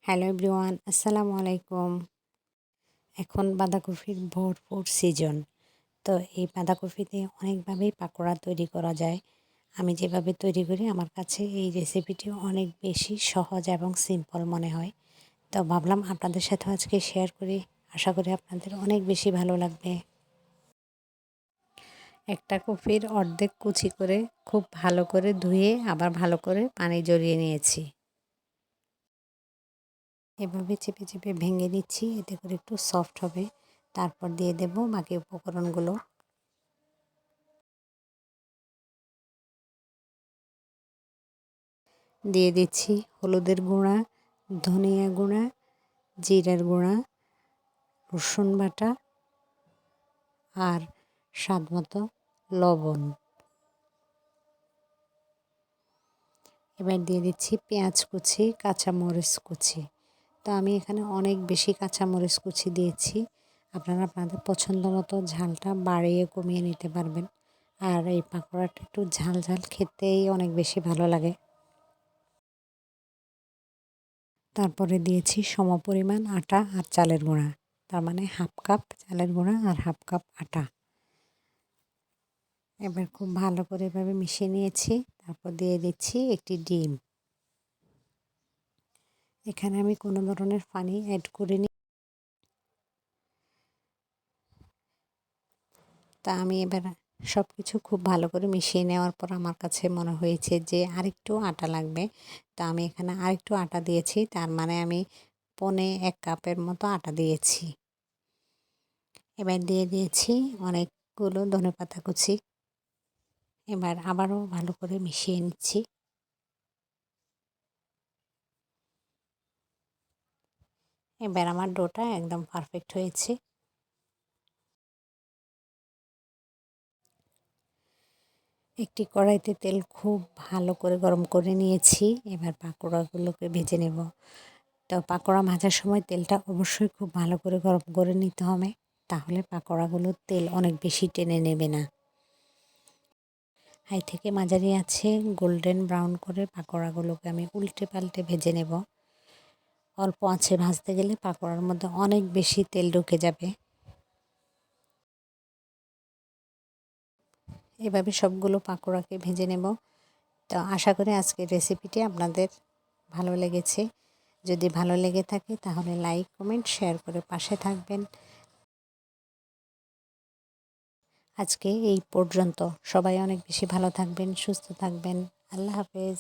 Hello everyone, আসসালামু আলাইকুম। এখন বাঁধাকপির ভরপুর সিজন। তো এই বাঁধাকপি দিয়ে অনেকভাবেই পাকোড়া তৈরি করা যায়। আমি যেভাবে তৈরি করি আমার কাছে এই রেসিপিটি অনেক বেশি সহজ এবং সিম্পল মনে হয়। তো ভাবলাম আপনাদের সাথেও আজকে শেয়ার করি। আশা করি আপনাদের অনেক বেশি ভালো লাগবে। একটা কপির অর্ধেক কুচি করে খুব ভালো করে ধুয়ে আবার ভালো করে পানি ঝরিয়ে নিয়েছি। এভাবে চেপে চেপে ভেঙে নিচ্ছি, এতে করে একটু সফট হবে। তারপর দিয়ে দেব বাকি উপকরণগুলো। দিয়ে দিচ্ছি হলুদের গুঁড়া, ধনিয়া গুঁড়া, জিরার গুঁড়া, রসুন বাটা আর স্বাদমতো লবণ। এবার দিয়ে দিচ্ছি পেঁয়াজ কুচি, কাঁচামরিচ কুচি। তো আমি এখানে অনেক বেশি কাঁচামরিচ কুচি দিয়েছি। আপনারা আপনাদের পছন্দ মতো ঝালটা বাড়িয়ে কমিয়ে নিতে পারবেন। আর এই পাকোড়াটা একটু ঝাল ঝাল খেতেই অনেক বেশি ভালো লাগে। তারপরে দিয়েছি সমপরিমাণ আটা আর চালের গুঁড়া, তার মানে হাফ কাপ চালের গুঁড়া আর হাফ কাপ আটা। এবার খুব ভালো করে এভাবে মিশিয়ে নিয়েছি। তারপর দিয়ে দিচ্ছি একটি ডিম। এখানে আমি কোনো ধরনের পানি অ্যাড করিনি। তা আমি এবার সব কিছু খুব ভালো করে মিশিয়ে নেওয়ার পর আমার কাছে মনে হয়েছে যে আরেকটু আটা লাগবে। তা আমি এখানে আরেকটু আটা দিয়েছি, তার মানে আমি 1.25 কাপের মতো আটা দিয়েছি। এবার দিয়ে দিয়েছি অনেকগুলো ধনেপাতা কুচি। এবার আবারও ভালো করে মিশিয়ে নিচ্ছি। এবার আমার ডোটা একদম পারফেক্ট হয়েছে। একটি কড়াইতে তেল খুব ভালো করে গরম করে নিয়েছি। এবার পাকোড়াগুলোকে ভেজে নেব। তো পাকোড়া ভাজার সময় তেলটা অবশ্যই খুব ভালো করে গরম করে নিতে হবে, তাহলে পাকোড়াগুলোর তেল অনেক বেশি টেনে নেবে না। হাই থেকে মাঝারি আছে গোল্ডেন ব্রাউন করে পাকোড়াগুলোকে আমি উল্টে পাল্টে ভেজে নেব। অল্প আঁচে ভাজতে গেলে পাকোড়ার মধ্যে অনেক বেশি তেল ঢুকে যাবে। এভাবে সবগুলো পাকোড়াকে ভেজে নেব। তো আশা করি আজকের রেসিপিটি আপনাদের ভালো লেগেছে। যদি ভালো লেগে থাকে তাহলে লাইক, কমেন্ট, শেয়ার করে পাশে থাকবেন। আজকে এই পর্যন্ত। সবাই অনেক বেশি ভালো থাকবেন, সুস্থ থাকবেন। আল্লাহ হাফেজ।